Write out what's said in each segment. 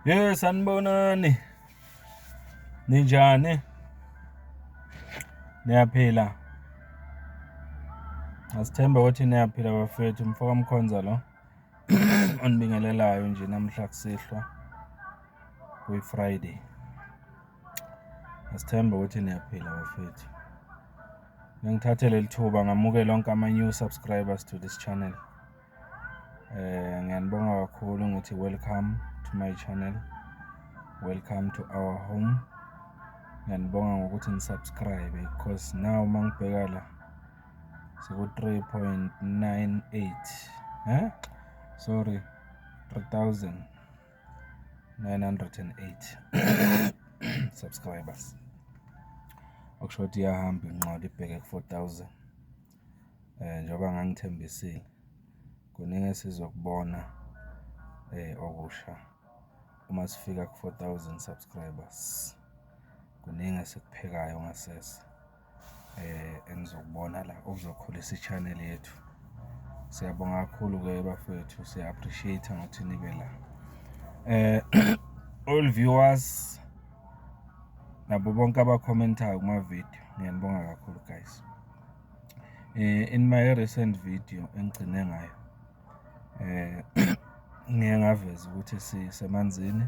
Yes, sanibonani. Ninjani? Niyaphila? Asithembe ukuthi niyaphila bafethu. Mfoka Mkhonza lo. Onibingelelayo nje namhla kusihlwa kuyi-Friday. Asithembe ukuthi niyaphila bafethu. Ngithathe leli thuba ngamukela lonke ama-new subscribers to this channel. Ngiyanibonga kakhulu ngithi welcome to my channel. Welcome to our home. Ngiyanibonga ngokuthi nisubscribe because now mangibheka la siku 3.98 sorry 3,908 subscribers. Okusho ukuthi iyahamba inqola ibheke ku 4,000 njengoba ngangithembisile kuningi sizokubona okusha uma sifika ku 4,000 subscribers. Kuningi esikuphekayo ngasese enizokubona la okuzokhulisa i-channel yethu. Siyabonga kakhulu ke bafethu, siya appreciate ngokuthi nibe la. All viewers nabo bonke abakhomentayo kuma video, ngiyanibonga kakhulu guys. In my recent video engigcine ngayo ngiye ngaveza ukuthi sisemanzini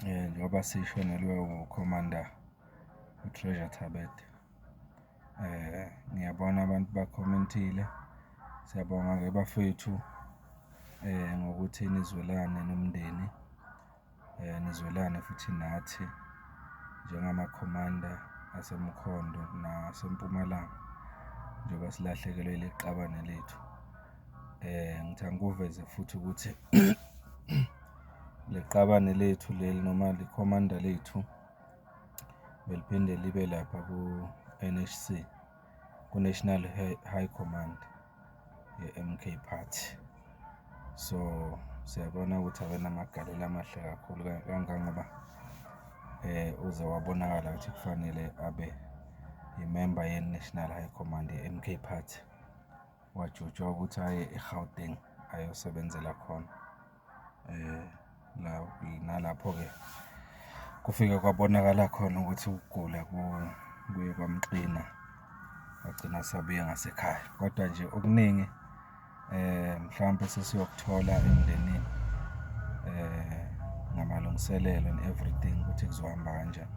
njengoba sishonelwe uCommander uTreasure Thabet. Ngiyabona abantu bakhomentile. Siyabonga ke bafethu ngokuthi nizwelane nomndeni, nizwelane futhi nathi njengama-commander aseMkhondo naseMpumalanga njengoba silahlekelwe liqabane lethu. Ngithanda ukuveza futhi ukuthi leqabane lethu leli noma li-commander lethu beliphinde libe lapha ku-NHC, ku-National High Command ye-MK Party. So siyabona ukuthi abenamagalelo amahle kakhulu kangangoba uze wabonakala ukuthi kufanele abe i-member ye-National High Command ye-MK Party. Wajutshwa ukuthi aye eGauteng ayosebenzela khona. Nalapho-ke kufike kwabonakala khona ukuthi ukugula kuye kwamqina, wagcina sabuye ngasekhaya. Kodwa nje okuningi mhlawumbe sesiyokuthola emndenini ngamalungiselelo and everything ukuthi kuzohamba kanjani.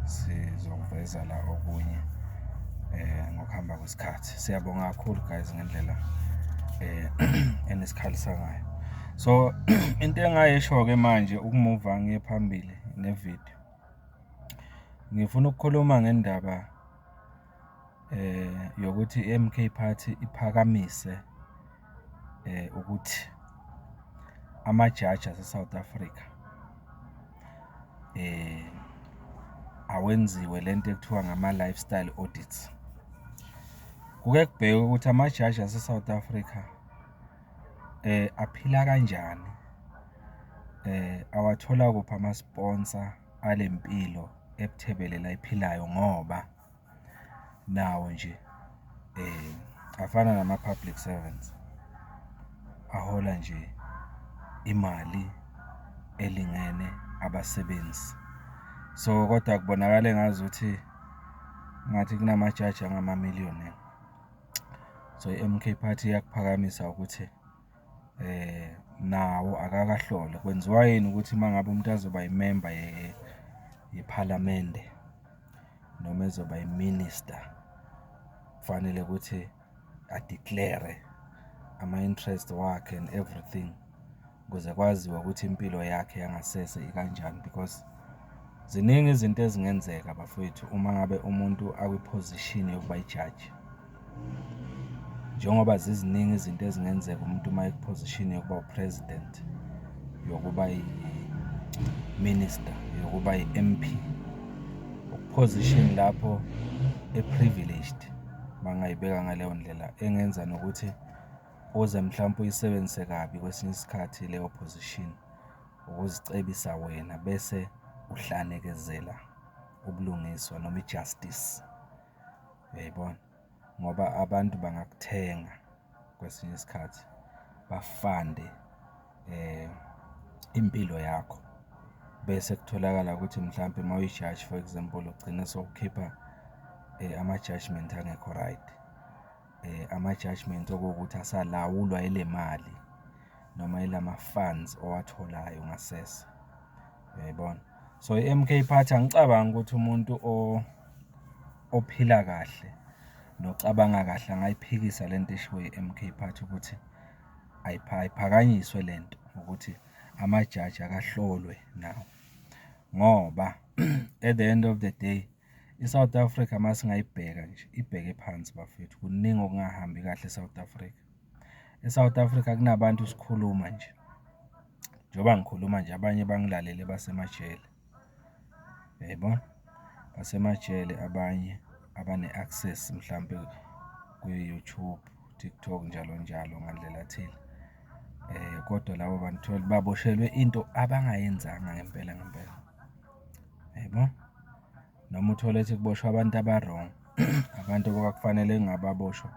Sizokuveza la okunye ngokuhamba kwesikhathi. Siyabonga kakhulu guys ngendlela enisikhalisa ngayo. So into engayisho-ke manje ukumuva ngiye phambili nevideo, ngifuna ukukhuluma ngendaba yokuthi i-MK Party iphakamise ukuthi amajaji ase-South Africa awenziwe lento ekuthiwa ngama-lifestyle audits. Kuke kubhekwe ukuthi amajaji ase-South Africa aphila kanjani, awathola kuphi ama-sponsor alempilo ebuthebelela iphilayo, ngoba nawo nje afana nama-public servants ahola nje imali elingene abasebenzi. So kodwa kubonakala ngazuthi ngathi kunamajaji angama-millionaire. So i-MK Party yakuphakamisa ukuthi nawo akakahlole kwenziwa yini ukuthi mangabe umuntu azoba imember yePhalamende noma ezoba iminister kufanele ukuthi adeclare ama-interest wakhe and everything ukuze kwaziwa ukuthi impilo yakhe yangasese ikanjani, because ziningi izinto ezingenzeka bafethu uma ngabe umuntu akwi-position yokuba ijaji. Njengoba ziziningi izinto ezingenzeka umuntu uma eku-position yokuba u-president, yokuba i-minister, yokuba i-MP, uku-position lapho e-privileged bangayibeka ngaleyo ndlela engenza nokuthi uze mhlawumbe uyisebenzise kabi kwesinye isikhathi leyo position ukuzicebisa wena bese uhlanekezela ubulungiswa noma i-justice. Uyayibona, ngoba abantu bangakuthenga kwesinye isikhathi bafande impilo yakho, bese kutholakala ukuthi mhlampe uma uyijaji for example ugcine sokukhipha ama-judgment angekho right, ama-judgment okuwukuthi asalawulwa ile mali noma ilama funds owatholayo ngasese, uyayibona. So i-MK Party angicabangi ukuthi umuntu ophila kahle nocabanga kahle angayiphikisa lento eshiwo i-MK Party ukuthi ayiphakanyiswe lento ukuthi amajaji akahlolwe nawo, ngoba at the end of the day i-South Africa masingayibheka nje ibheke phansi bafethu, kuningi okungahambi kahle e-South Africa. E-South Africa kunabantu sikhuluma nje, njengoba ngikhuluma nje abanye bangilalele basemajele, uyayibona, basemajele abanye abane-access mhlampe kwi-YouTube, TikTok njalo njalo ngandlela thile. Kodwa labo bantu baboshelwe into abangayenzanga ngempela, yebo. Noma uthole ukuthi kuboshwa abantu aba-wrong, abantu okwakufanele ngababoshwa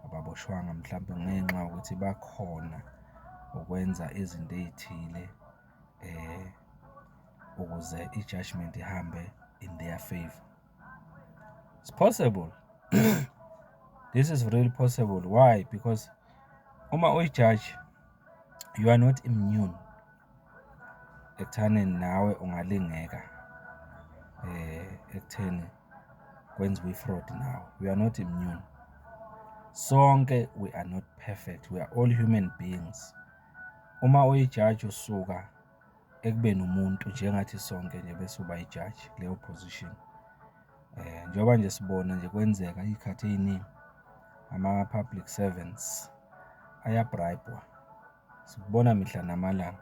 ababoshwanga mhlampe ngenxa yokuthi bakhona ukwenza izinto ey'thile ukuze i-judgment ihambe in their favor. It's possible. This is really possible. Why? Because uma uyi-judge, you are not immune ekuthaneni nawe ungalingeka ekutheni kwenziwe i-fraud nawe. We are not immune. Sonke we are not perfect. We are all human beings. Uma uyi-judge usuka ekubeni umuntu njengathi sonke nje bese uba yi-judge leyo position. Njengoba nje sibona nje kwenzeka ikhathi eziningi ama-public servants ayabribwa. Sikubona mihla namalanga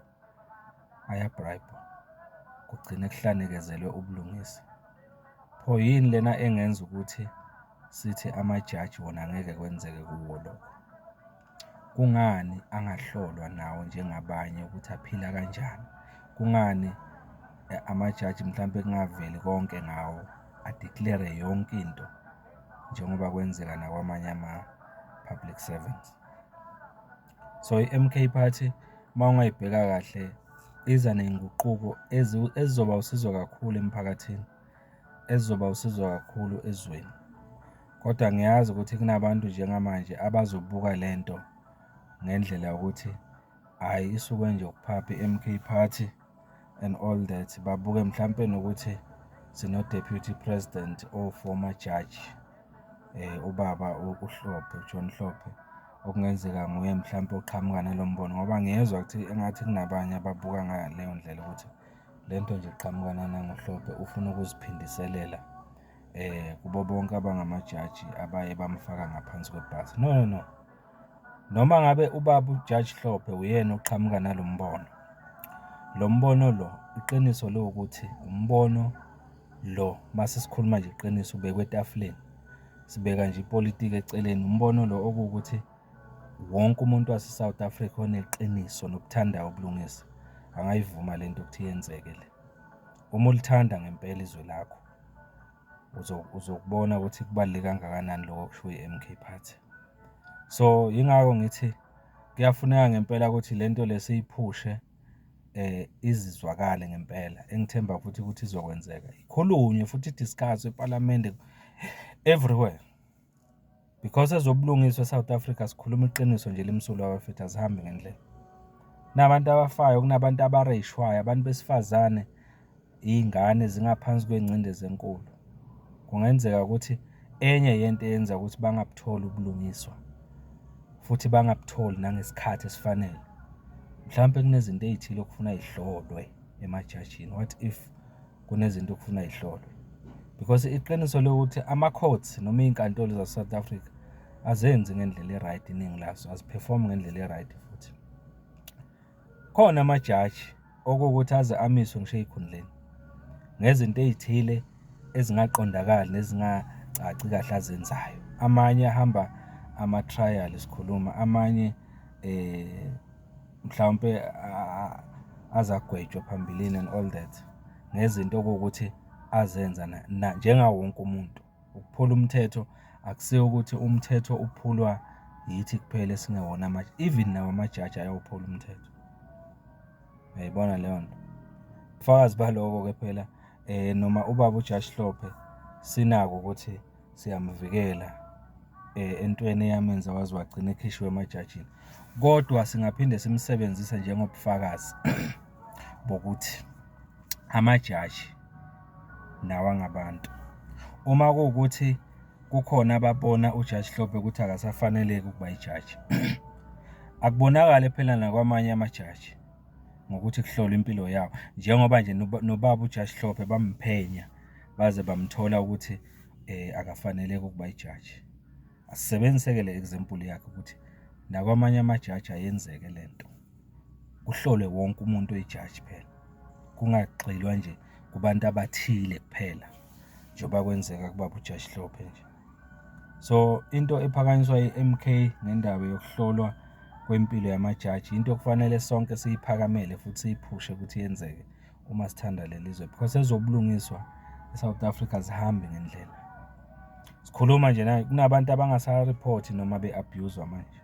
ayabribwa, kugcine kuhlanekezelwe ubulungisa. Pho yini lena engenza ukuthi sithi amajaji wona angeke kwenzeke kuwo lokho? Kungani angahlolwa nawo njengabanye ukuthi aphila kanjani? Kungani amajaji mhlampe kungaveli konke ngawo adeclare yonke into njengoba kwenzeka nakwamanye ama-public servants? So i-MK Party uma ungayibheka kahle iza ney'nguquko ezizoba usizo kakhulu emphakathini, ezizoba usizo kakhulu ezweni. Kodwa ngiyazi ukuthi kunabantu njengamanje abazobuka lento ngendlela yokuthi hhayi isuke nje ukuphapha i-MK Party and all that. Babuke mhlampe nokuthi sino-deputy president former judge, ubaba uHlophe, John Hlophe, okungenzeka nguye mhlampe oqhamuka nalo mbono, ngoba ngiyezwa ukuthi engathi kunabanye ababuka ngaleyo ndlela ukuthi lento nje iqhamuka nangoHlophe ufuna ukuziphindiselela kubo bonke abangamajaji abaye bamfaka ngaphansi kwebhasi. No. Noma ngabe ubaba uJudge Hlophe uyena oqhamuka nalo mbono, lo mbono lo iqiniso lokuthi umbono lo mase sikhuluma nje iqiniso ubekwe etafuleni, sibeka nje ipolitiki eceleni, umbono lo okuwukuthi wonke umuntu wase-South Africa oneqiniso nokuthandayo ubulungisa angayivuma lento ukuthi yenzeke le. Uma ulithanda ngempela izwe lakho uzokubona ukuthi kubaluleke kangakanani lokho okushiwo i-MK Party. So yingakho ngithi kuyafuneka ngempela ukuthi lento le siyiphushe izizwakale ngempela. Engithemba futhi ukuthi izokwenzeka, ikhulunywe futhi idiscusswe eParliament everywhere, because ezobulungiswa eSouth Africa sikhuluma iqiniso nje limsulwa abafethu, azihambi ngendlela. Kunabantu abafayo, kunabantu abareyishwayo, abantu besifazane, iy'ngane zingaphansi kwengcindezi enkulu. Kungenzeka ukuthi enye yento eyenza ukuthi bangabutholi ubulungiswa futhi bangabutholi nangesikhathi esifanele, mhlampe kunezinto ey'thile okufuna y'hlolwe emajajini. What if kunezinto okufuna y'hlolwe? Because iqiniso lokuthi ama-courts noma iy'nkantolo zase-South Africa azenzi ngendlela e-right, iningi lazo aziphefome ngendlela e-right futhi. Khona amajaji okuwukuthi aze amiswe ngisho ey'khundleni ngezinto ey'thile ezingaqondakali nezingacaci kahle azenzayo. Amanye ahamba ama-trial sikhuluma, amanye mhlawumpe azagwetshwa phambilini and all that ngezinto okuwukuthi azenza njengawo wonke umuntu. Ukuphula umthetho akusiyo ukuthi umthetho uphulwa yithi kuphela esingewona even nawo amajaji ayawuphula umthetho. Uyayibona leyo nto. Ubufakazi baloko-ke phela noma ubaba uJaji Hlophe sinako ukuthi siyamvikela entweni eyamenza waze wagcina ekhishwe emajajini. Kodwa singaphinde simsebenzise njengobufakazi bokuthi amajaji nawa ngabantu. Uma kuwukuthi kukhona ababona uJaji Hlophe ukuthi akasafaneleki ukuba yijaji, akubonakale phela nakwamanye amajaji ngokuthi kuhlolwe impilo yawo, njengoba nje nobaba uJaji Hlophe bamphenya baze bamthola ukuthi akafaneleki ukuba yijaji. Asisebenzise-ke le example yakhe ukuthi nakwamanye amajaji ayenzeke le nto. Kuhlolwe wonke umuntu oyijaji phela. Kungagxilwa nje kubantu abathile kuphela njengoba kwenzeka kubaba uJaji Hlophe nje. So into ephakanyiswa i-MK ngendaba yokuhlolwa kwempilo yamajaji into okufanele sonke siyiphakamele futhi siyiphushe ukuthi yenzeke uma sithanda leli zwe, because ezobulungiswa eSouth Africa zihambe ngendlela. Sikhuluma nje naye kunabantu abangasareport noma be-abuse manje,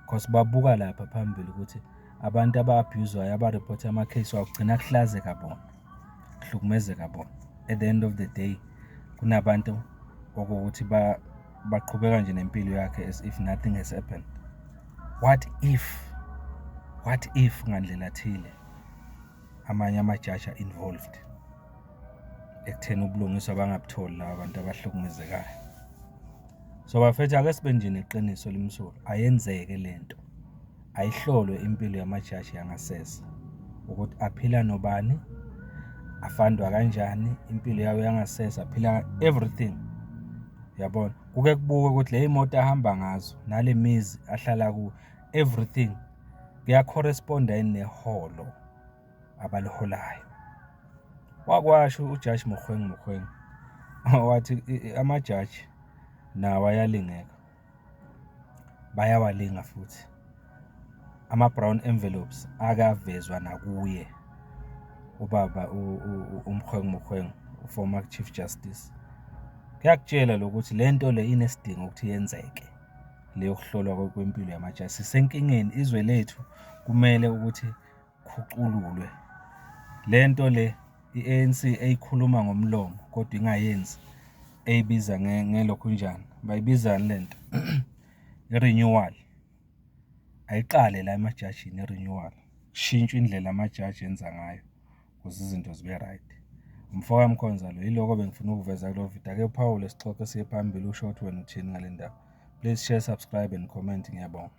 because babuka lapha phambili ukuthi abantu aba-abuse-wayo abareport ama-case wagcina kuhlazeka bona, kuhlukumezeka bona. At the end of the day kunabantu okuthi baqhubeka nje nempilo yakhe as if nothing has happened. What if ngandlela thile amanye amajaji involved ekutheni ubulungiswa bangabutholi laba bantu abahlukumezekayo? So bafethu ake sibe nje neqiniso limsulwa, ayenzeke lento, ayihlolwe impilo yamajaji yangasese ukuthi aphila nobani, afandwa kanjani, impilo yawo yangasese aphila everything. Yabona, kuke kubukwe ukuthi le imoto ahamba ngazo nale mizi ahlala kuyo, everything kuya-corresponda yini neholo abaliholayo. Wakwasho uJaji Mogoeng wathi amajaji nawo ayalingeka, bayawalinga futhi. Ama-brown envelopes akavezwa nakuye ubaba uMogoeng, former Chief Justice. Kuyakutshela lokuthi le nto le inesidingo ukuthi yenzeke, leyo kuhlolwa kwempilo yamajaji. Sisenkingeni, izwe lethu kumele ukuthi khucululwe. Le nto le i-ANC eyikhuluma ngomlomo kodwa ingayenzi, eyibiza ngelokhunjana, bayibizani le nto? I-renewal. Ayiqale la emajajini i-renewal, kushintshwe indlela amajaji enza ngayo ukuze izinto zibe right. Umfowami Mkhonza lo, yiloko bengifuna ukuveza kulo video. Ake uphawule sixoxe siye phambili usho ukuthi wena uthini ngale ndaba. Please share, subscribe and comment. Ngiyabonga.